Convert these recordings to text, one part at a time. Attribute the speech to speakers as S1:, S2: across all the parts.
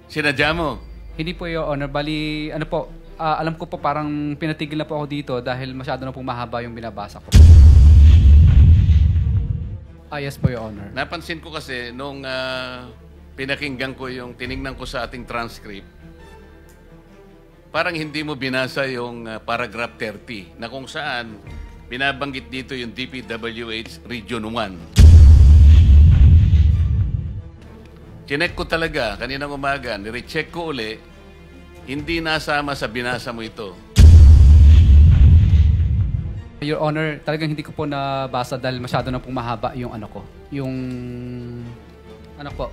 S1: Sinadya mo?
S2: Hindi po, Your Honor. Bali, ano po, alam ko po parang pinatigil na po ako dito dahil masyado na pong mahaba yung binabasa ko. Yes po, Your Honor.
S1: Napansin ko kasi nung pinakinggan ko yung tiningnan ko sa ating transcript, parang hindi mo binasa yung paragraph 30 na kung saan binabanggit dito yung DPWH Region 1. Chinek ko talaga kaninang umaga, nirecheck ko uli, hindi nasama sa binasa mo ito.
S2: Your Honor, talagang hindi ko po nabasa dahil masyado na pong mahaba yung ano ko.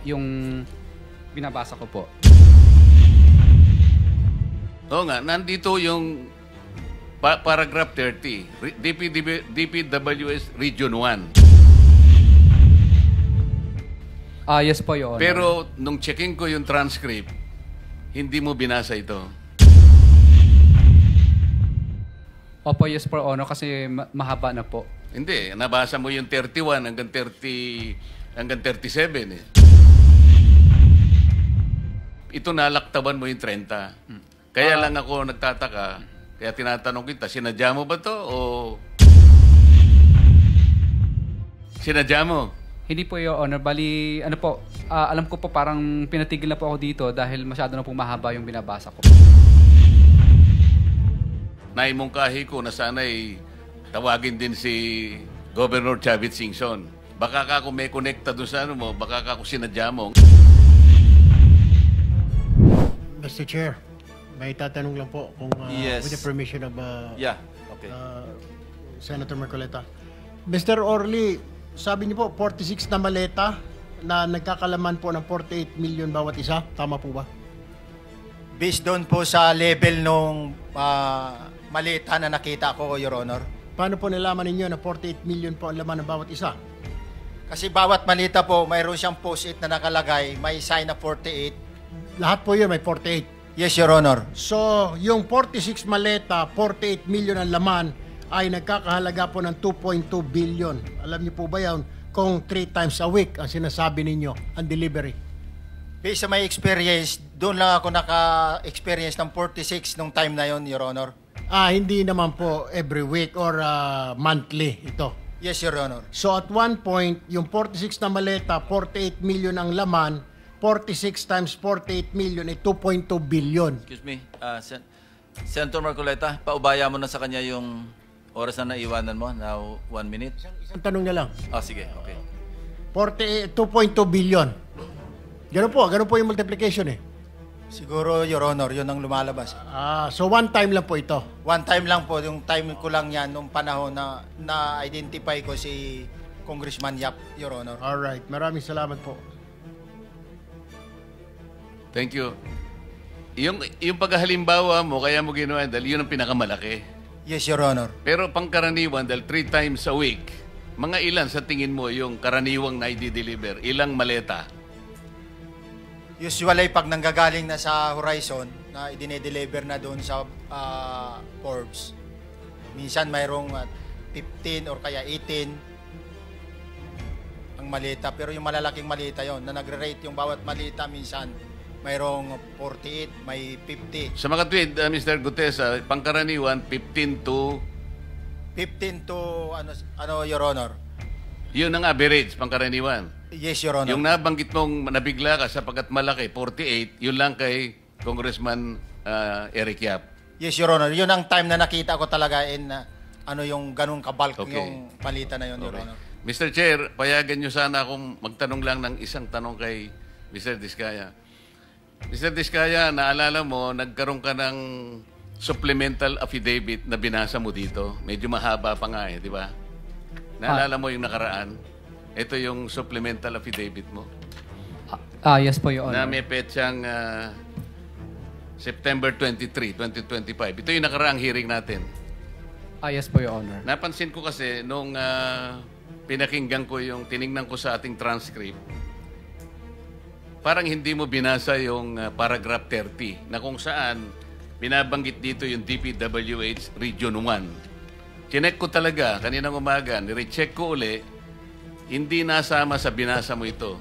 S2: Yung binabasa ko po.
S1: Oo nga, nandito yung paragraph 30, DPWH Region 1.
S2: Yes po, Your Honor.
S1: Pero nung checking ko yung transcript, hindi mo binasa ito.
S2: Opo, yes po, Your Honor, kasi mahaba na po.
S1: Hindi, nabasa mo yung 31 hanggang 37 eh. Ito nalaktaban mo yung 30. Kaya lang ako nagtataka, kaya tinatanong kita, sinadya mo ba to o sinadya mo?
S2: Hindi po, Your Honor. Bali, ano po, alam ko po parang pinatigil na po ako dito dahil masyado na pong mahaba yung binabasa ko.
S1: Naimungkahi ko na sana'y tawagin din si Governor Chavit Singson. Baka ka kung may connecta doon sa ano mo, baka ka kung sinadya mo.
S3: Mr. Chair, may tatanong lang po kung
S4: Yes.
S3: with the permission of
S4: Yeah, okay.
S3: Senator Marcoleta. Mr. Orly, sabi niyo po 46 na maleta na nagkakalaman po ng 48 million bawat isa. Tama po ba?
S4: Based doon po sa level nung malita na nakita ko, Your Honor.
S3: Paano po nalaman ninyo na 48 million po ang laman ng bawat isa?
S4: Kasi bawat malita po, mayroon siyang post-it na nakalagay, may sign na 48.
S3: Lahat po yun may 48.
S4: Yes, Your Honor.
S3: So, yung 46 maleta, 48 million ang laman ay nagkakahalaga po ng 2.2 billion. Alam niyo po ba yan kung 3 times a week ang sinasabi ninyo ang delivery?
S4: Based sa my experience, doon lang ako naka-experience ng 46 nung time na yon, Your Honor.
S3: Hindi naman po every week or monthly ito.
S4: Yes, Your Honor.
S3: So at one point, yung 46 na maleta, 48 million ang laman, 46 times 48 million ay 2.2 billion.
S5: Excuse me, Senator Marcoleta, paubaya mo na sa kanya yung oras na naiwanan mo, now 1 minute.
S3: Isang tanong na lang.
S5: Sige, okay.
S3: 2.2 billion. Ganun po yung multiplication eh.
S4: Siguro, Your Honor, yun ang lumalabas.
S3: So one time lang po ito.
S4: One time lang po, yung time ko lang yan, nung panahon na na-identify ko si Congressman Yap, Your Honor.
S3: Alright, maraming salamat po.
S1: Thank you. Yung paghalimbawa mo, kaya mo ginawa dahil yun ang pinakamalaki.
S4: Yes, Your Honor.
S1: Pero pangkaraniwan, dahil 3 times a week, mga ilan sa tingin mo yung karaniwang na i-deliver? Ilang maleta?
S4: Usually, pag nanggagaling na sa Horizon, na idine-deliver na doon sa Forbes, minsan mayroong 15 or kaya 18 ang malita. Pero yung malalaking malita yon na nagre-rate yung bawat malita, minsan mayroong 48, may 50.
S1: Sa mga tweet, Mr. Gutes, pangkaraniwan, 15 to,
S4: Your Honor?
S1: yun ang average, pangkaraniwan.
S4: Yes, Your Honor.
S1: Yung nabanggit mong nabigla ka sapagkat malaki, 48, yun lang kay Congressman Eric Yap.
S4: Yes, Your Honor. Yun ang time na nakita ko talaga yung ganun kabalk
S1: Okay.
S4: yung palita na yun, Your
S1: Okay.
S4: Honor.
S1: Mr. Chair, payagan nyo sana akong magtanong lang ng isang tanong kay Mr. Diskaya. Mr. Diskaya, naalala mo, nagkaroon ka ng supplemental affidavit na binasa mo dito. Medyo mahaba pa nga di ba? Naalala mo yung nakaraan? Ito yung supplemental affidavit mo.
S2: Yes po, Your
S1: Na
S2: Honor.
S1: may petsang September 23, 2025. Ito yung nakaraang hearing natin.
S2: Yes po, Your Honor.
S1: Napansin ko kasi nung pinakinggan ko yung tiningnan ko sa ating transcript, parang hindi mo binasa yung paragraph 30 na kung saan binabanggit dito yung DPWH Region 1. Chinek ko talaga kaninang umaga, nirecheck ko uli, hindi nasama sa binasa mo ito.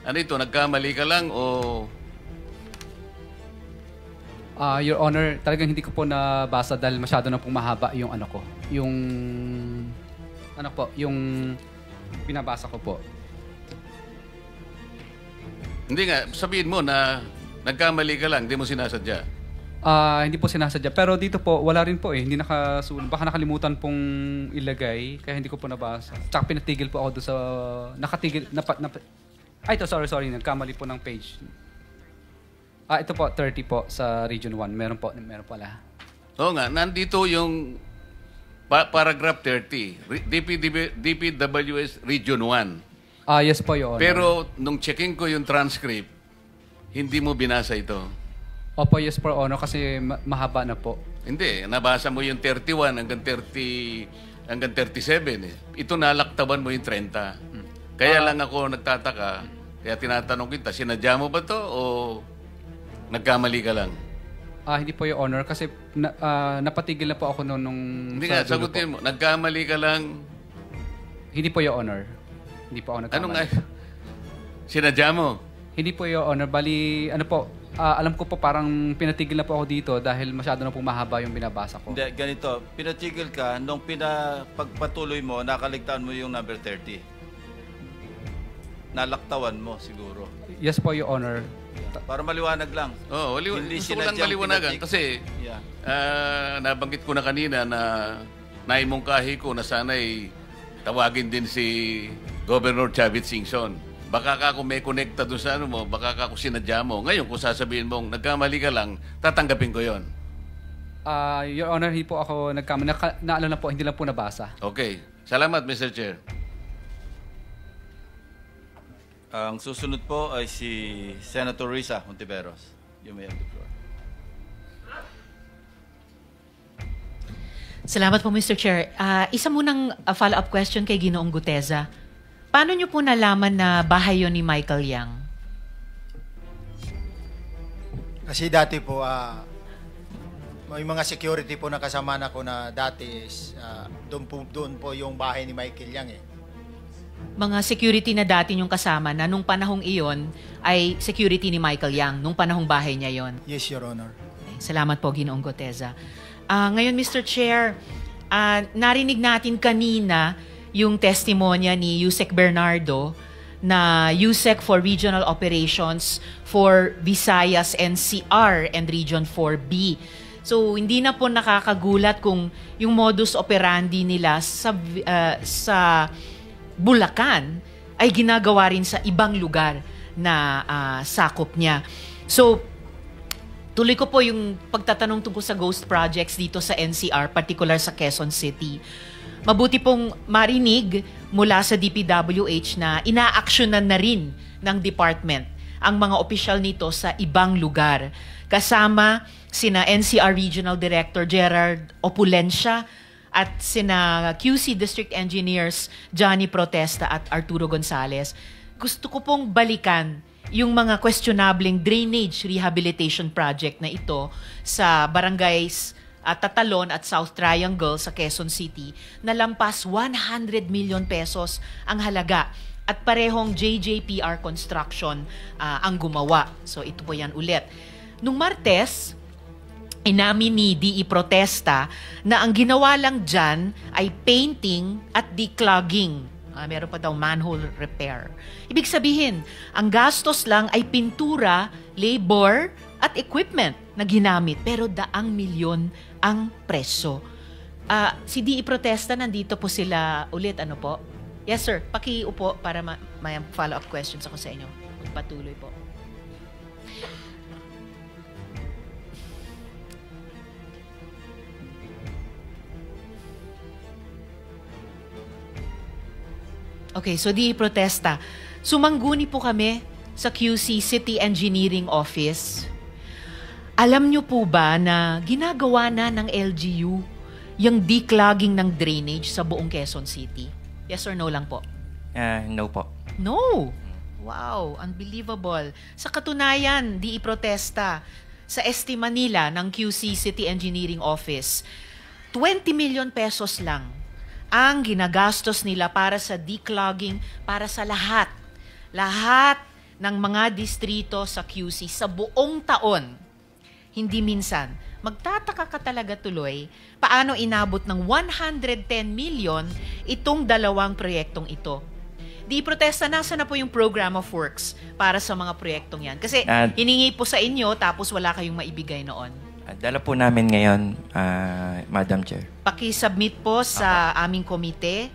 S1: Ano ito, nagkamali ka lang o
S2: Your Honor, talagang hindi ko po nabasa dahil masyado na pong mahaba yung ano ko. Yung binabasa ko po.
S1: Hindi nga, sabihin mo na nagkamali ka lang, hindi mo sinasadya.
S2: Hindi po sinasadya. Pero dito po, wala rin po eh. Hindi nakasulat. Baka nakalimutan pong ilagay, kaya hindi ko po nabasa. Tsaka pinatigil po ako doon sa... Nakatigil... ito, sorry. Nagkamali po ng page. Ito po, 30 po sa Region 1. Meron pala.
S1: Oo nga, nandito yung paragraph 30. DPWS Region 1.
S2: Yes po, Your Honor.
S1: Pero nung checking ko yung transcript, hindi mo binasa ito.
S2: Opo, yes po, Honor, kasi mahaba na po.
S1: Hindi, nabasa mo yung 31 hanggang 37 eh. Ito nalaktaban mo yung 30. Kaya lang ako nagtataka, kaya tinatanong kita, sinadya mo ba to o nagkamali ka lang?
S2: Hindi po, Your Honor, kasi napatigil na po ako nung
S1: Hindi nga, sagutin mo, nagkamali ka lang.
S2: Hindi po, Your Honor. Hindi po ako nagkamali.
S1: Ano nga? Sinadya mo?
S2: Hindi po, Your Honor. Bali, alam ko po parang pinatigil na po ako dito dahil masyado na po mahaba yung binabasa ko.
S5: Hindi, ganito. Pinatigil ka, nung pagpatuloy mo, nakaligtaan mo yung number 30. Nalaktawan mo siguro.
S2: Yes po, Your Honor.
S5: Para maliwanag lang.
S1: Oo,
S5: Hindi
S1: gusto ko lang
S5: sinadyang
S1: maliwanagan kasi nabanggit ko na kanina na naimungkahi ko na sana'y tawagin din si Governor Chavit Singson. Baka ka kung may connecta doon sa ano mo, baka ka kung sinadya mo. Ngayon, kung sasabihin mong nagkamali ka lang, tatanggapin ko yon.
S2: Your Honor, hindi po ako nagkamali. Naalala po, hindi lang po nabasa.
S1: Okay. Salamat, Mr. Chair.
S5: Ang susunod po ay si Senator Risa Hontiveros. You may have the floor.
S6: Salamat po, Mr. Chair. Isa munang follow-up question kay Ginoong Guteza. Paano niyo po nalaman na bahay yun ni Michael Yang?
S4: Kasi dati po, may mga security po na kasama na ko na dati is doon po yung bahay ni Michael Yang eh.
S6: Mga security na dati niyong kasama na nung panahong iyon ay security ni Michael Yang, nung panahong bahay niya yon.
S4: Yes, Your Honor.
S6: Okay, salamat po, Ginoong Guteza. Ngayon, Mr. Chair, narinig natin kanina yung testimonya ni Yusek Bernardo na USEC for Regional Operations for Visayas NCR and Region 4B. So, hindi na po nakakagulat kung yung modus operandi nila sa Bulacan ay ginagawa rin sa ibang lugar na sakop niya. So, tuloy ko po yung pagtatanong tungkol sa ghost projects dito sa NCR, particular sa Quezon City. Mabuti pong marinig mula sa DPWH na inaaksyonan na rin ng department ang mga opisyal nito sa ibang lugar. Kasama sina NCR Regional Director Gerard Opulencia at sina QC District Engineers Johnny Protesta at Arturo Gonzales. Gusto ko pong balikan yung mga questionableng drainage rehabilitation project na ito sa barangays Tatalon at South Triangle sa Quezon City na lampas 100 million pesos ang halaga at parehong JJPR Construction ang gumawa. So ito po yan ulit. Nung Martes, inamin ni DE Protesta na ang ginawa lang dyan ay painting at declogging. Meron pa daw manhole repair. Ibig sabihin, ang gastos lang ay pintura, labor, at equipment na ginamit. Pero daang milyon ang preso. Si DE Protesta, nandito po sila ulit. Ano po? Yes, sir. Pakiupo para may follow-up questions ako sa inyo. Patuloy po. Okay, so DE Protesta. Sumangguni po kami sa QC City Engineering Office. Alam nyo po ba na ginagawa na ng LGU yung declogging ng drainage sa buong Quezon City? Yes or no lang po?
S7: No po.
S6: No! Wow, unbelievable. Sa katunayan, DE Protesta, sa estima nila ng QC City Engineering Office, 20 million pesos lang ang ginagastos nila para sa declogging, para sa lahat ng mga distrito sa QC sa buong taon. hindi minsan. Magtataka ka talaga tuloy paano inabot ng 110 million itong dalawang proyektong ito. Di protesta, nasa na po yung program of works para sa mga proyektong yan? Kasi hiningi po sa inyo tapos wala kayong maibigay noon.
S7: Dala po namin ngayon, Madam Chair.
S6: Paki-submit po sa aming komite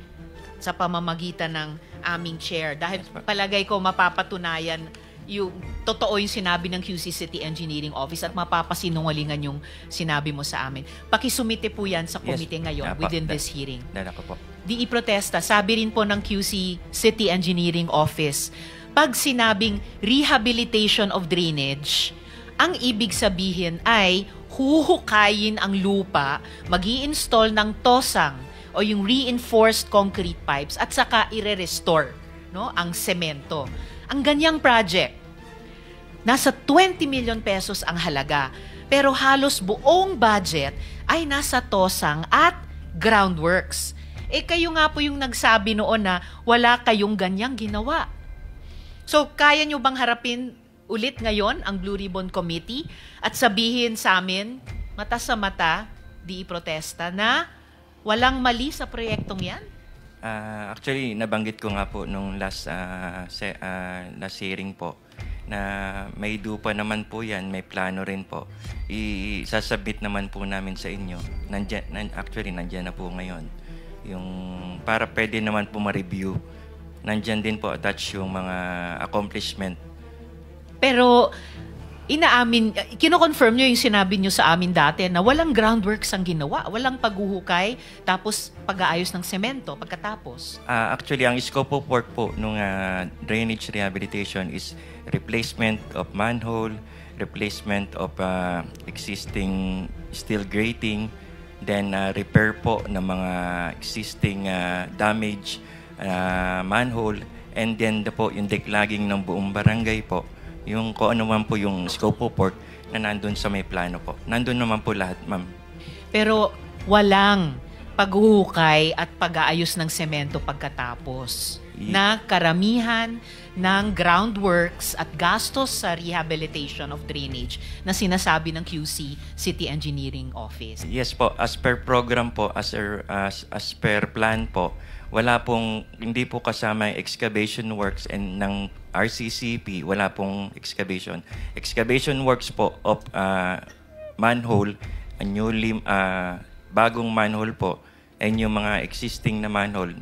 S6: sa pamamagitan ng aming chair. Dahil palagay ko mapapatunayan yung totoo yung sinabi ng QC City Engineering Office at mapapasinungalingan yung sinabi mo sa amin. Pakisumite po yan sa komite ngayon within this hearing.
S7: Dala ko po.
S6: Di iprotesta. Sabi rin po ng QC City Engineering Office, pag sinabing rehabilitation of drainage, ang ibig sabihin ay huhukayin ang lupa, mag-i-install ng tosang o yung reinforced concrete pipes at saka ire-restore, no, ang semento. Ang ganyang project, nasa 20 million pesos ang halaga, pero halos buong budget ay nasa tosang at groundworks. Kayo nga po yung nagsabi noon na wala kayong ganyang ginawa. So, kaya nyo bang harapin ulit ngayon ang Blue Ribbon Committee at sabihin sa amin, mata sa mata, di iprotesta na walang mali sa proyektong yan?
S7: Actually, nabanggit ko nga po nung last hearing po na may dupa naman po yan, may plano rin po. Isasubmit naman po namin sa inyo. Actually, nandyan na po ngayon. Yung, para pwede naman po ma-review. Nandyan din po attach yung mga accomplishment.
S6: Pero kino-confirm nyo yung sinabi nyo sa amin dati na walang groundworks ang ginawa, walang paghuhukay, tapos pag-aayos ng semento pagkatapos.
S7: Actually, ang scope of work po nung drainage rehabilitation is replacement of manhole, replacement of existing steel grating, then repair po ng mga existing damage manhole, and then po yung declogging ng buong barangay po. Yung kung ano man po yung scope of work na nandun sa may plano po. Nandun naman po lahat, ma'am.
S6: Pero walang paghuhukay at pag-aayos ng semento pagkatapos na karamihan ng groundworks at gastos sa rehabilitation of drainage na sinasabi ng QC City Engineering Office.
S7: Yes po, as per program po, as per plan po, hindi po kasama yung excavation works and ng RCCP, wala pong excavation. Excavation works po of manhole, bagong manhole po, and yung mga existing na manhole.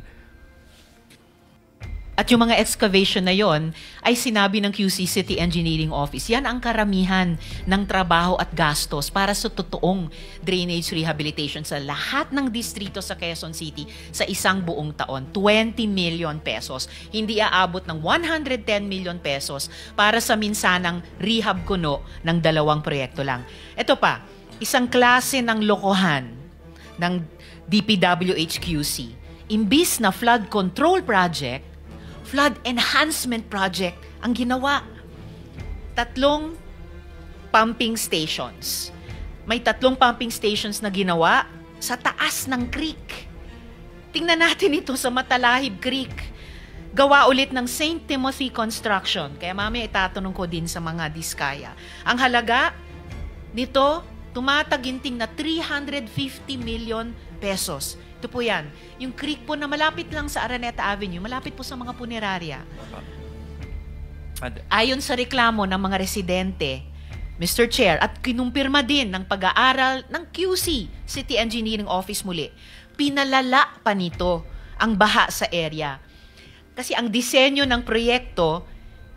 S6: At yung mga excavation na yon ay sinabi ng QC City Engineering Office. Yan ang karamihan ng trabaho at gastos para sa totoong drainage rehabilitation sa lahat ng distrito sa Quezon City sa isang buong taon. 20 million pesos. Hindi aabot ng 110 million pesos para sa minsanang rehab kuno ng 2 proyekto lang. Ito pa, isang klase ng lokohan ng DPWH-QC. Imbis na flood control project, flood enhancement project ang ginawa. 3 pumping stations. May 3 pumping stations na ginawa sa taas ng creek. Tingnan natin ito sa Matalahib Creek. Gawa ulit ng St. Timothy Construction. Kaya mamaya itatanong ko din sa mga diskaya. Ang halaga nito, tumataginting na 350 million pesos. Ito po yan. Yung creek po na malapit lang sa Araneta Avenue, malapit po sa mga punerarya. Ayon sa reklamo ng mga residente, Mr. Chair, at kinumpirma din ng pag-aaral ng QC City Engineering Office muli, pinalala pa nito ang baha sa area. Kasi ang disenyo ng proyekto,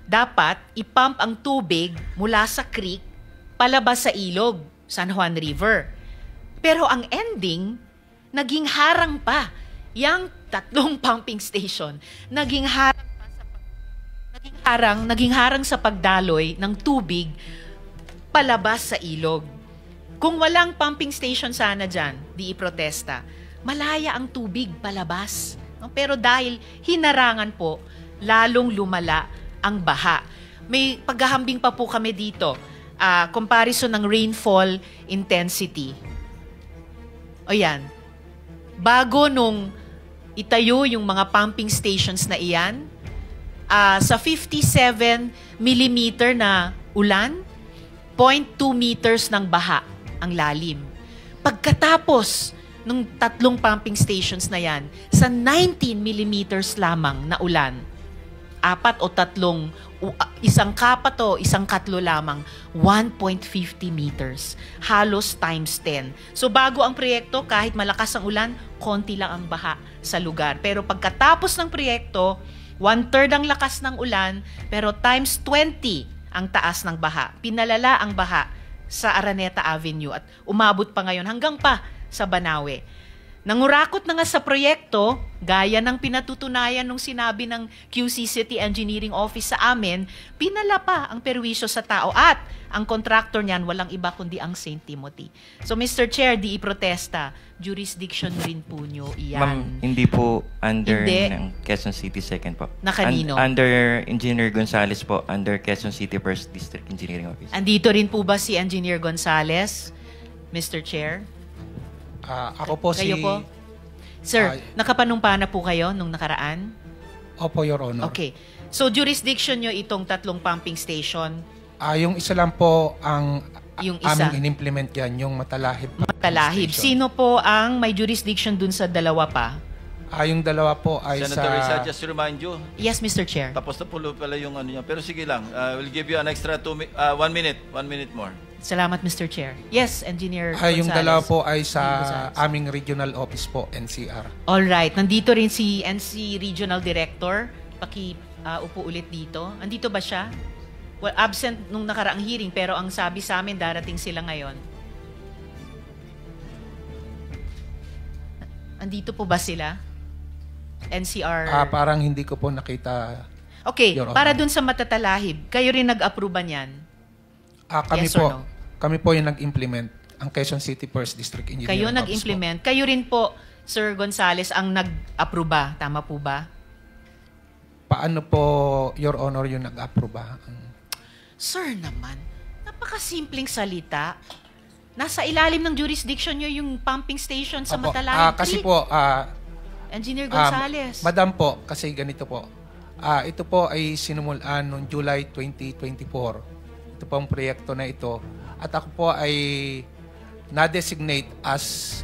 S6: dapat ipump ang tubig mula sa creek palabas sa ilog, San Juan River. Pero ang ending, naging harang pa. Yang 3 pumping station, naging harang sa pagdaloy ng tubig palabas sa ilog. Kung walang pumping station sana dyan, di iprotesta, malaya ang tubig palabas. Pero dahil hinarangan po, lalong lumala ang baha. May paghahambing pa po kami dito. Comparison ng rainfall intensity. O yan. Bago nung itayo yung mga pumping stations na iyan, sa 57 millimeter na ulan, 0.2 meters ng baha ang lalim. Pagkatapos ng 3 pumping stations na yan, sa 19 millimeters lamang na ulan, 4 o 3, isang kapat o isang katlo lamang, 1.50 meters. Halos times 10. So bago ang proyekto, kahit malakas ang ulan, konti lang ang baha sa lugar. Pero pagkatapos ng proyekto, 1/3 ang lakas ng ulan, pero times 20 ang taas ng baha. Pinalala ang baha sa Araneta Avenue at umabot pa ngayon hanggang pa sa Banawe. Nangurakot na nga sa proyekto, gaya ng pinatutunayan nung sinabi ng QC City Engineering Office sa amin, pinala pa ang perwisyo sa tao at ang contractor niyan walang iba kundi ang St. Timothy. So Mr. Chair, di iprotesta, jurisdiction rin po nyo iyan.
S7: Ma'am, hindi po under
S6: Hindi.
S7: ng Quezon City Second po.
S6: Na kanino?
S7: Under Engineer Gonzales po, under Quezon City First District Engineering Office.
S6: Andito rin po ba si Engineer Gonzales, Mr. Chair?
S8: Ako po
S6: Kayo
S8: si...
S6: po? Sir, nakapanumpa na po kayo nung nakaraan?
S8: Opo, Your Honor.
S6: Okay. So jurisdiction nyo itong 3 pumping station,
S8: Yung isa lang po ang
S6: Yung isa.
S8: aming in-implement yan, yung Matalahib.
S6: Matalahib.
S8: Station.
S6: Sino po ang may jurisdiction dun sa dalawa pa?
S8: Yung dalawa po ay
S5: Senator Risa,
S8: sa...
S5: just to remind you,
S6: Yes, Mr. Chair.
S5: tapos na po pala yung ano niya. Pero sige lang, we'll give you an extra 1 minute. 1 minute more.
S6: Salamat, Mr. Chair. Yes, Engineer
S8: yung
S6: Gonzales.
S8: dalawa po ay sa
S6: Gonzales.
S8: aming regional office po, NCR.
S6: Alright. Nandito rin si NC Regional Director. Upo ulit dito. Andito ba siya? Well, absent nung nakaraang hearing, pero ang sabi sa amin, darating sila ngayon. Andito po ba sila? NCR?
S8: Parang hindi ko po nakita.
S6: Okay,
S8: Your Honor.
S6: para dun sa Matatalahib, kayo rin nag-approve niyan?
S8: Kami
S6: Yes or
S8: po,
S6: no?
S8: kami po yung nag-implement. Ang Quezon City First District Engineering
S6: Kayo
S8: Office
S6: nag-implement. Kayo rin po, Sir Gonzales, ang nag-approve ba? Tama po ba?
S8: Paano po, Your Honor, yung nag-approve?
S6: Sir naman, napakasimpleng salita. Nasa ilalim ng jurisdiction nyo yung pumping station sa Matalahib
S8: Kasi
S6: Creek.
S8: po,
S6: Engineer Gonzales.
S8: Madam po, kasi ganito po. Ito po ay sinumulan noong July 2024. Ito pong proyekto na ito. At ako po ay na-designate as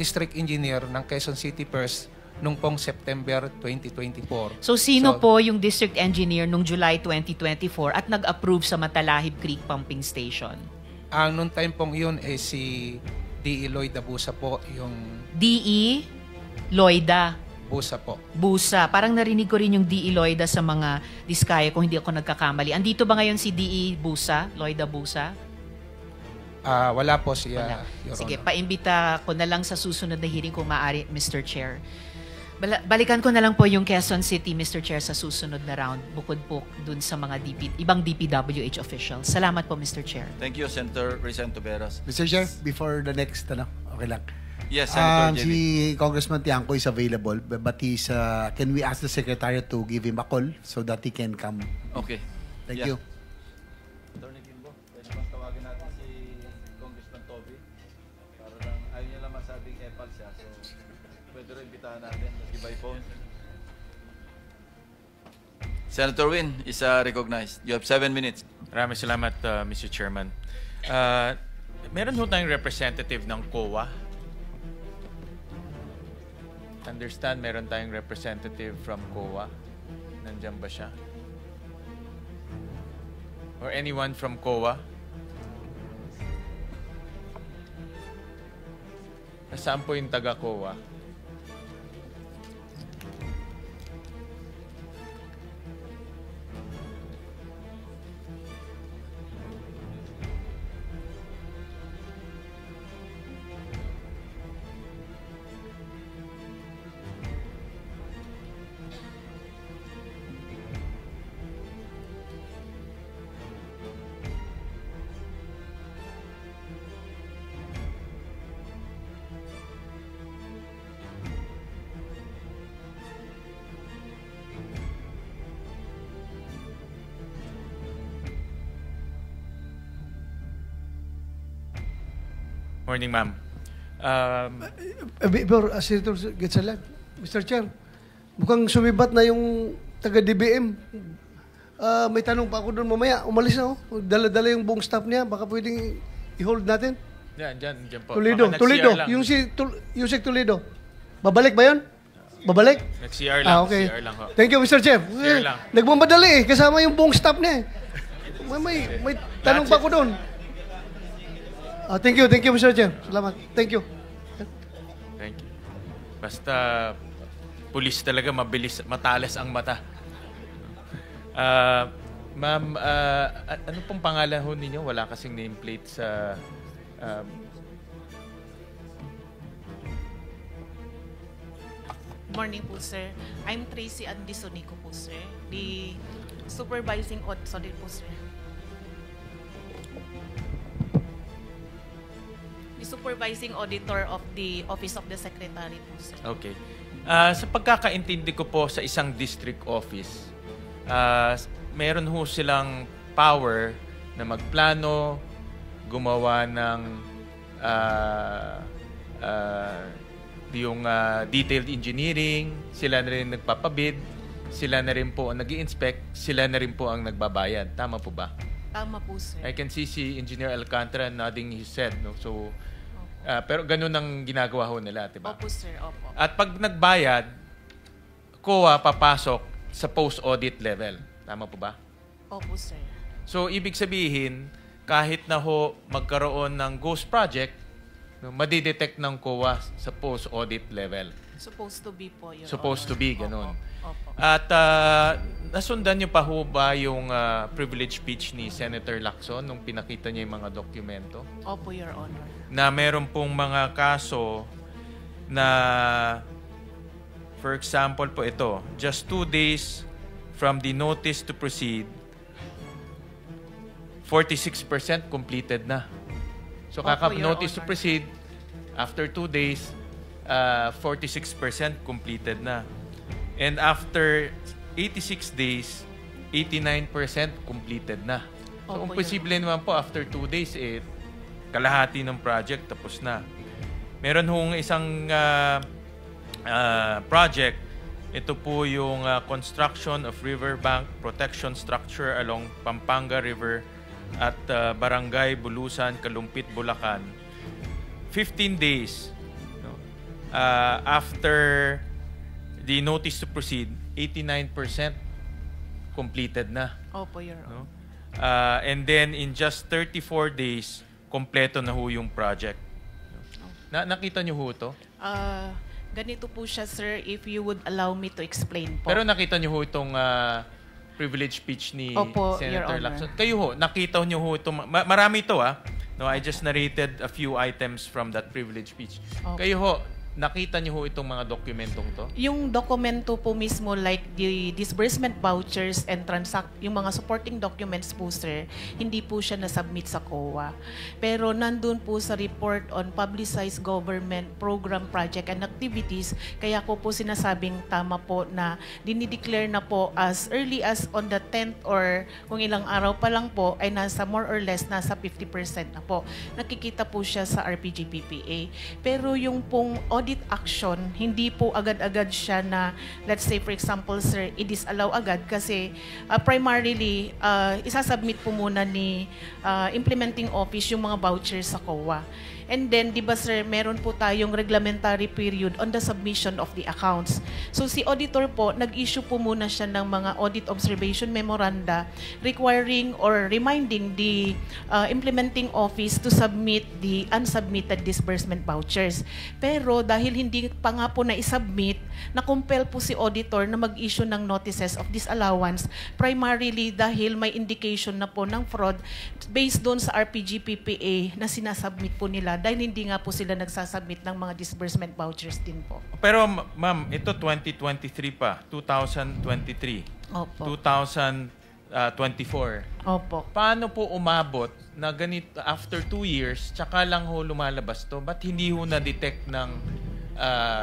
S8: District Engineer ng Quezon City First nung pong September 2024.
S6: So sino po yung district engineer nung July 2024 at nag-approve sa Matalahib Creek Pumping Station?
S8: Noong time pong yun si D.E. Lloyd Abusa po yung...
S6: D.E. Loida
S8: Busa po.
S6: Busa. Parang narinig ko rin yung D.E. Loida sa mga diskaya kung hindi ako nagkakamali. Andito ba ngayon si D.E. Busa? Loida Busa?
S8: Wala po siya,
S6: Wala.
S8: Your
S6: Sige,
S8: Honor.
S6: paimbita ko na lang sa susunod na hearing kung maaari, Mr. Chair. Balikan ko na lang po yung Quezon City, Mr. Chair, sa susunod na round, bukod po dun sa mga ibang DPWH officials. Salamat po, Mr. Chair.
S5: Thank you, Senator Risa Antuberos.
S9: Mr. Chair, before the next, okay lang.
S5: Yes, Senator JB.
S9: Si Congressman Tiangco is available, but he's, can we ask the Secretariat to give him a call so that he can come?
S5: Okay.
S9: Thank
S5: Yeah.
S9: you.
S5: Attorney Kimbo, pwede bang tawagin natin si Congressman Toby? Para lang, ayaw niya lang masabing epal siya. So, pwede rin imbitahan natin by phone. Senator Win is recognized. You have 7 minutes.
S10: Maraming salamat, Mr. Chairman. Meron ho tayong representative ng COA. Understand, meron tayong representative from COA. Nandiyan ba siya? Or anyone from COA? Nasaan po yung taga-COA? Morning, ma'am.
S11: Before Senator Gatsalag, Mr. Chair, mukhang sumibat na yung taga-DBM. May tanong pa ako doon mamaya. Umalis na oh. Dala-dala yung buong staff niya. Baka pwedeng i-hold natin.
S10: Diyan po.
S11: Toledo.
S10: Baka
S11: Toledo.
S10: nag-CR lang.
S11: Yung si Yusek Toledo. Babalik ba yun? Babalik?
S10: Nag-CR lang.
S11: Okay.
S10: CR lang ho.
S11: Thank you, Mr. Chef.
S10: CR lang.
S11: Nagmamadali kasama yung buong staff niya May tanong pa ako doon. Thank you, Mr. Chef. Salamat. Thank you.
S10: Thank you. Basta pulis talaga mabilis, matalas ang mata. Ma'am, ano pong pangalan ho ninyo? Wala kasing nameplate sa...
S12: Morning po, sir. I'm Tracy Andisonico po, sir. The supervising auditor po, sir. The supervising auditor of the Office of the Secretary po, sir.
S10: Okay. Sa pagkakaintindi ko po sa isang district office, meron ho silang power na magplano, gumawa ng yung detailed engineering, sila na rin nagpapabid, sila na rin po ang nag-i-inspect, sila na rin po ang nagbabayad. Tama po ba?
S12: Tama po, sir.
S10: I can see si Engineer Alcantara nodding his head. No? So, pero ganun ang ginagawa ho nila, diba?
S12: Opo, sir. Opo.
S10: At pag nagbayad, COA papasok sa post-audit level. Tama po ba?
S12: Opo, sir.
S10: So, ibig sabihin, kahit na ho magkaroon ng ghost project, no, madidetect ng COA sa post-audit level.
S12: Supposed to be po, Your
S10: Supposed to
S12: Honor.
S10: be, ganun.
S12: Opo.
S10: At nasundan niyo pa ho ba yung privilege speech ni Senator Lacson nung pinakita niya yung mga dokumento?
S12: Opo, Your Honor.
S10: Na meron pong mga kaso na, for example po ito, just 2 days from the notice to proceed, 46% completed na. So,
S12: Opo, Your
S10: notice to
S12: Honor.
S10: proceed, after 2 days, 46% completed na. And after 86 days, 89% completed na. So,
S12: Opo,
S10: kung posible naman po, after 2 days, kalahati ng project tapos na. Meron hong isang project. Ito po yung construction of riverbank protection structure along Pampanga River at Barangay Bulusan, Kalumpit, Bulacan. 15 days after the notice to proceed, 89% completed na.
S12: Opo, Your Honor.
S10: And then in just 34 days, kompleto na ho yung project. Nakita niyo ho ito?
S12: Ganito po siya, sir, if you would allow me to explain po.
S10: Pero nakita niyo ho itong privilege speech ni
S12: Opo, Your
S10: Senator
S12: Honor.
S10: Lacson. Kayo ho, nakita niyo ho ito. Marami ito No, I just narrated a few items from that privilege speech.
S12: Okay.
S10: Kayo ho, nakita niyo ho itong mga dokumentong to?
S12: Yung dokumento po mismo like the disbursement vouchers and yung mga supporting documents po, sir, hindi po siya na-submit sa COA. Pero nandun po sa report on publicized government program, project and activities, kaya ko po sinasabing tama po na dinideclare na po as early as on the 10th or kung ilang araw pa lang po ay nasa more or less nasa 50% na po. Nakikita po siya sa RPG-PPA. Pero yung pong audit action, hindi po agad-agad siya na, let's say for example, sir, i-disallow agad kasi primarily, isasubmit po muna ni implementing office yung mga vouchers sa COA. And then, di ba sir, meron po tayong reglementary period on the submission of the accounts. So si auditor po, nag-issue po muna siya ng mga audit observation memoranda requiring or reminding the implementing office to submit the unsubmitted disbursement vouchers. Pero dahil hindi pa nga po na-submit, na-compel po si auditor na mag-issue ng notices of disallowance primarily dahil may indication na po ng fraud based doon sa RPG-PPA na sinasubmit po nila dahil hindi nga po sila nagsasubmit ng mga disbursement vouchers din po.
S10: Pero ma'am, ito 2023 pa, 2023.
S12: Opo.
S10: 2024.
S12: Opo.
S10: Paano po umabot na ganito after 2 years, tsaka lang ho lumalabas to? Ba't hindi ho na-detect ng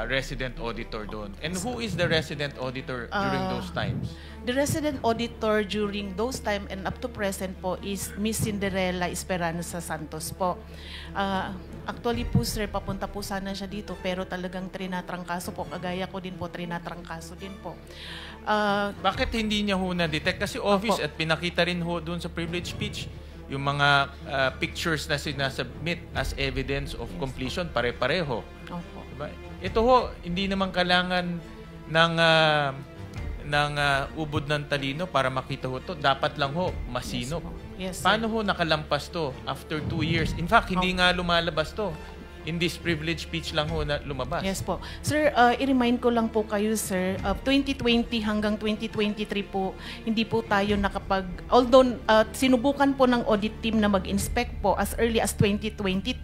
S10: resident auditor doon. And who is the resident auditor during those times?
S12: The resident auditor during those time and up to present po is Miss Cinderella Esperanza Santos po. Actually po sir, papunta po sana siya dito pero talagang trinatrangkaso po. Kagaya ko din po, trinatrangkaso din po.
S10: Bakit hindi niya ho na-detect? Kasi obvious at pinakita rin ho doon sa privilege speech yung mga pictures na sinasubmit as evidence of completion, pare-pareho.
S12: Opo.
S10: Diba? Ito ho, hindi naman kailangan ng ubod ng talino para makita ho to. Dapat lang ho, masinop.
S12: Yes, sir.
S10: Paano ho nakalampas to after 2 years? In fact, hindi nga lumalabas to. In this privilege speech lang ho na lumabas.
S12: Yes po. Sir, i-remind ko lang po kayo, sir, 2020 hanggang 2023 po, hindi po tayo although sinubukan po ng audit team na mag-inspect po as early as 2022,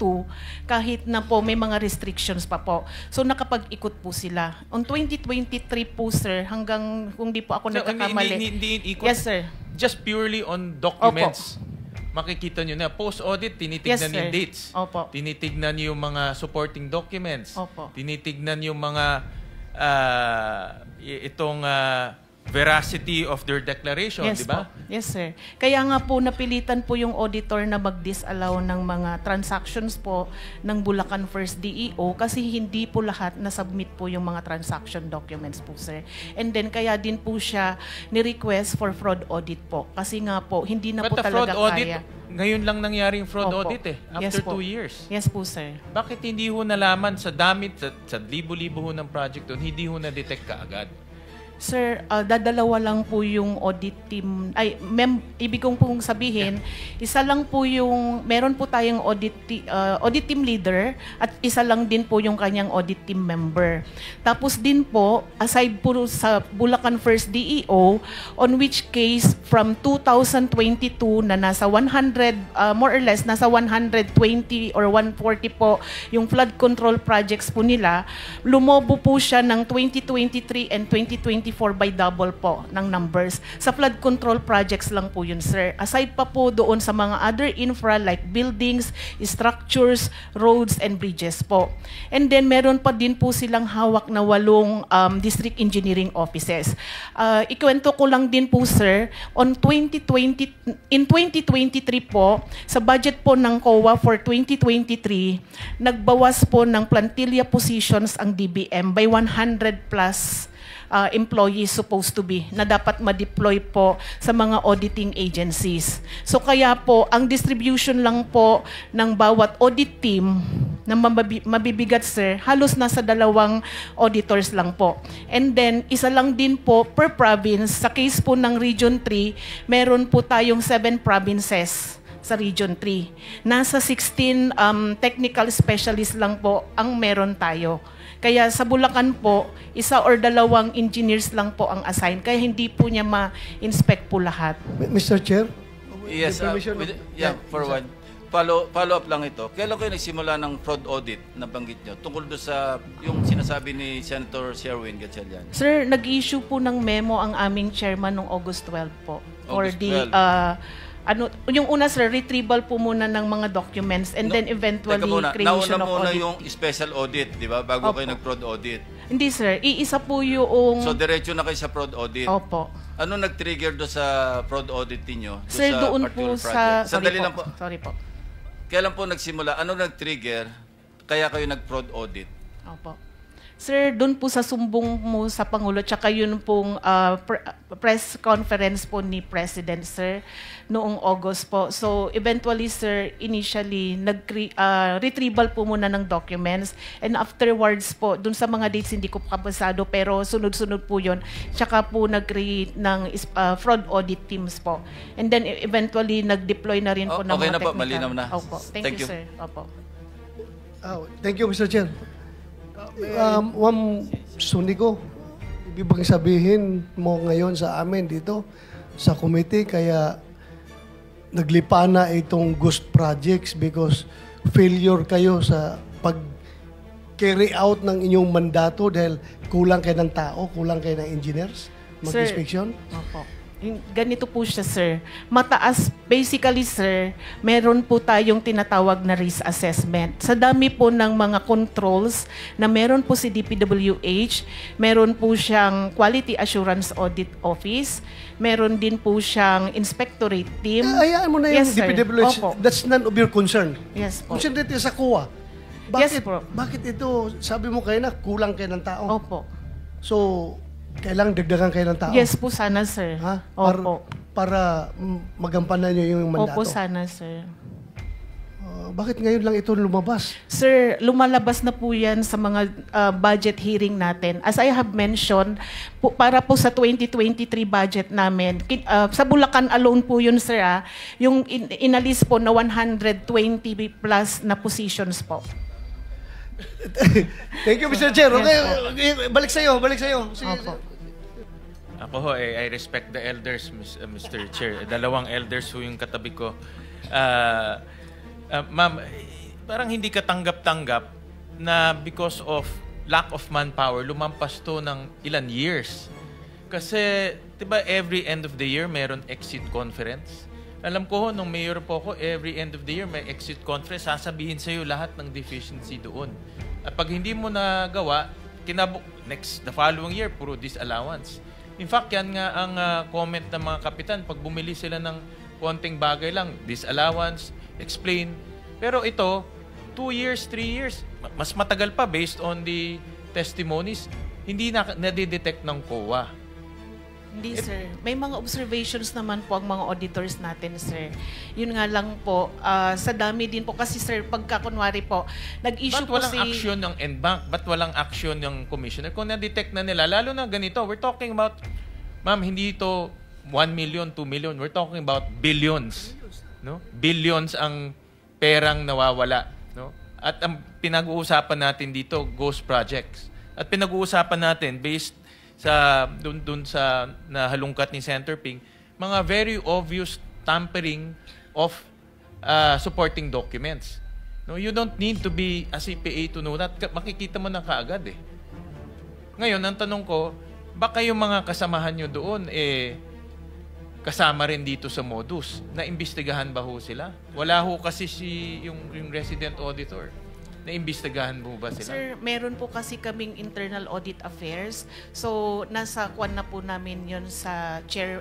S12: kahit na po may mga restrictions pa po. So nakapag-ikot po sila. On 2023 po, sir, hanggang kung di po ako nagkakamali.
S10: Hindi ikot.
S12: Yes, sir.
S10: Just purely on documents. Opo. Makikita nyo na post-audit, tinitignan yung dates.
S12: Opo.
S10: Tinitignan yung mga supporting documents.
S12: Opo.
S10: Tinitignan yung mga veracity of their declaration,
S12: Yes
S10: di ba?
S12: po. Yes, sir. Kaya nga po napilitan po yung auditor na mag-disallow ng mga transactions po ng Bulacan First DEO kasi hindi po lahat na-submit po yung mga transaction documents po, sir. And then kaya din po siya ni-request for fraud audit po kasi nga po hindi na
S10: But
S12: po
S10: the fraud
S12: talaga
S10: audit,
S12: kaya.
S10: ngayon lang nangyari yung fraud
S12: Opo.
S10: audit after
S12: Yes po.
S10: 2 years.
S12: Yes po, sir.
S10: Bakit hindi ho nalaman sa damit, sa libo-libo ho ng project doon, hindi ho na-detect kaagad?
S12: Sir, dadalawa lang po yung audit team. Ibig kong pong sabihin, isa lang po yung, meron po tayong audit team leader at isa lang din po yung kanyang audit team member. Tapos din po, aside po sa Bulacan First DEO, on which case from 2022 na nasa 100, more or less, nasa 120 or 140 po yung flood control projects po nila, lumobo po siya ng 2023 and 2024 by double po ng numbers. Sa flood control projects lang po yun, sir. Aside pa po doon sa mga other infra like buildings, structures, roads, and bridges po. And then meron pa din po silang hawak na 8 district engineering offices. Ikwento ko lang din po, sir, in 2023 po, sa budget po ng COA for 2023, nagbawas po ng plantilla positions ang DBM by 100 plus employees supposed to be na dapat ma-deploy po sa mga auditing agencies. So kaya po, ang distribution lang po ng bawat audit team na mabibigat, sir, halos nasa 2 auditors lang po. And then, isa lang din po per province. Sa case po ng Region 3, meron po tayong 7 provinces sa Region 3. Nasa 16 technical specialists lang po ang meron tayo. Kaya sa Bulacan po, 1 or 2 engineers lang po ang assign. Kaya hindi po niya ma-inspect po lahat.
S11: Mr. Chair?
S5: Yes, for one. Follow up lang ito. Kailan kayo nagsimula ng fraud audit na banggit nyo? Tungkol doon sa yung sinasabi ni Senator Sherwin Gatchalian.
S12: Sir, nag-issue po ng memo ang aming chairman noong August 12 po.
S5: August 12.
S12: Yung una, sir, retrieval po muna ng mga documents and then eventually creation of
S5: nauna muna
S12: audit.
S5: yung special audit, di ba? Bago kayo nag-fraud audit.
S12: Hindi, sir. Iisa po yung...
S5: So, diretso na kayo sa fraud audit.
S12: Opo.
S5: Ano nag-trigger doon sa fraud audit niyo?
S12: Sir,
S5: sa
S12: doon po sa...
S5: Sandali lang po.
S12: Sorry po.
S5: Kailan po nagsimula? Ano nag-trigger kaya kayo nag-fraud audit?
S12: Opo. Sir, doon po sa sumbong mo sa Pangulo, tsaka yun pong press conference po ni President, sir, noong August po. So, eventually, sir, initially, retrieval po muna ng documents. And afterwards po, doon sa mga dates, hindi ko kabasado, pero sunod-sunod po yun. Tsaka po nag-create ng fraud audit teams po. And then, eventually, nag-deploy na rin po ng
S5: okay
S12: mga
S5: na po,
S12: technical.
S5: malinaw na.
S12: Opo. Thank you, sir. Opo.
S11: Thank you, Mr. Chair. Sunico, ibig bang sabihin mo ngayon sa amin dito sa committee kaya naglipa na itong ghost projects because failure kayo sa pag-carry out ng inyong mandato dahil kulang kayo ng tao, kulang kayo ng engineers mag-inspection?
S12: Opo. Ganito po siya, sir. Mataas, basically, sir, meron po tayong tinatawag na risk assessment. Sa dami po ng mga controls na meron po si DPWH, meron po siyang Quality Assurance Audit Office, meron din po siyang inspectorate team.
S11: Hayaan mo na yung
S12: Yes, sir.
S11: DPWH.
S12: Opo.
S11: That's none of your concern.
S12: Yes po.
S11: Concern dito sa COA.
S12: Yes po.
S11: Bakit ito, sabi mo kayo na kulang kayo ng tao?
S12: Opo.
S11: So, kailangang dagdagan kayo ng tao?
S12: Yes po sana, sir.
S11: Ha?
S12: Opo.
S11: Para magampanan nyo yung mandato?
S12: Opo sana, sir.
S11: Bakit ngayon lang ito lumabas?
S12: Sir, lumalabas na po yan sa mga budget hearing natin. As I have mentioned, para po sa 2023 budget namin, sa Bulacan alone po yun, sir, yung inalis po na 120 plus na positions po.
S11: Thank you, Mr. Chair. Okay, balik sa'yo. Sige.
S10: Ako ho, I respect the elders, Mr. Chair. Dalawang elders ho yung katabi ko. Ma'am, parang hindi ka tanggap-tanggap na because of lack of manpower, lumampas to ng ilan years. Kasi, di ba, every end of the year, meron exit conference. Alam ko ho, nung mayor po ako, every end of the year, may exit conference, sasabihin sa'yo lahat ng deficiency doon. At pag hindi mo nagawa, the following year, puro disallowance. In fact, yan nga ang comment ng mga kapitan. Pag bumili sila ng konting bagay lang, disallowance, explain. Pero ito, 2 years, 3 years, mas matagal pa based on the testimonies, hindi nadidetect ng COA.
S12: Hindi, sir. May mga observations naman po ang mga auditors natin, sir. Yun nga lang po, sa dami din po. Kasi, sir, pagka kunwari po, nag-issue po
S10: walang action ng NBank? Ba't walang action ng commissioner? Kung na-detect na nila, lalo na ganito, we're talking about, ma'am, hindi ito 1 million, 2 million. We're talking about billions. No? Billions ang perang nawawala. No? At ang pinag-uusapan natin dito, ghost projects. At pinag-uusapan natin, based sa dun sa nahalungkat ni Senator Ping, mga very obvious tampering of supporting documents. No, you don't need to be a CPA to know that. Makikita mo na kaagad eh. Ngayon, ang tanong ko, baka yung mga kasamahan nyo doon kasama rin dito sa modus. Naimbestigahan ba ho sila? Wala ho kasi yung resident auditor. Naimbestigahan mo ba sila?
S12: Sir, meron po kasi kaming internal audit affairs. So, nasa kwan na po namin yun sa chair,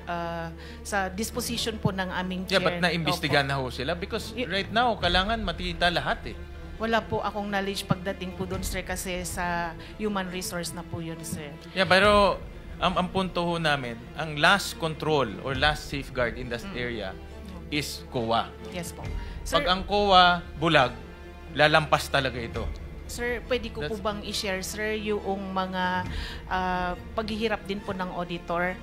S12: sa disposition po ng aming chair.
S10: Yeah, but naimbestigahan na ho sila? Because right now, kailangan matita lahat eh.
S12: Wala po akong knowledge pagdating po doon, sir, kasi sa human resource na po yun, sir.
S10: Yeah, pero ang punto ho namin, ang last control or last safeguard in that area is COA.
S12: Yes po. Sir,
S10: pag ang COA bulag, lalampas talaga ito.
S12: Sir, pwede ko po bang i-share, sir, yung mga paghihirap din po ng auditor?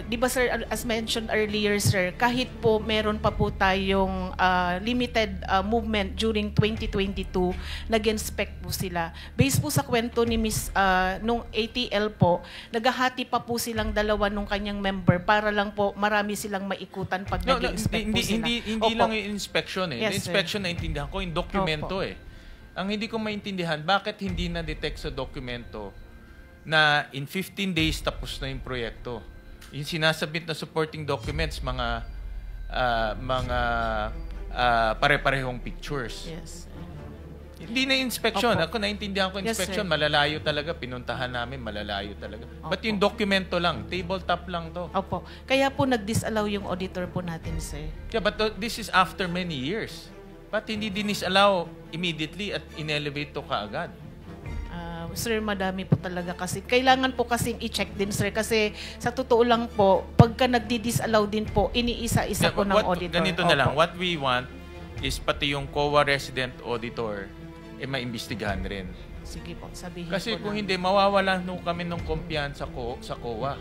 S12: Di ba, sir, as mentioned earlier, sir, kahit po meron pa po tayong limited movement during 2022, nag-inspect po sila. Based po sa kwento ni Miss, nung ATL po, naghahati pa po silang dalawa nung kanyang member para lang po marami silang maikutan pag nag-inspect po sila.
S10: Hindi lang yung inspection eh.
S12: Yes,
S10: yung inspection na intindihan ko, yung dokumento eh. Ang hindi ko maintindihan, bakit hindi na-detect sa dokumento na in 15 days tapos na yung proyekto? Yung sinasabit na supporting documents, mga pare-parehong pictures.
S12: Yes.
S10: Hindi na inspection.
S12: Opo.
S10: Ako naintindihan ko inspection,
S12: Yes,
S10: malalayo talaga. Pinuntahan namin, malalayo talaga. But yung dokumento lang, tabletop lang to.
S12: Opo. Kaya po nag-disallow yung auditor po natin, sir.
S10: Yeah, but this is after many years. Ba't hindi disallow immediately at in-elevate to kaagad?
S12: Sir, madami po talaga kasi. Kailangan po kasing i-check din, sir. Kasi sa totoo lang po, pagka nagdi-disallow din po, iniisa-isa po ng auditor.
S10: Ganito na lang. What we want is pati yung COA resident auditor maimbestigahan rin.
S12: Sige po, sabihin
S10: Kasi
S12: po
S10: kung
S12: namin.
S10: hindi, mawawalan kami ng kumpiyansa sa COA.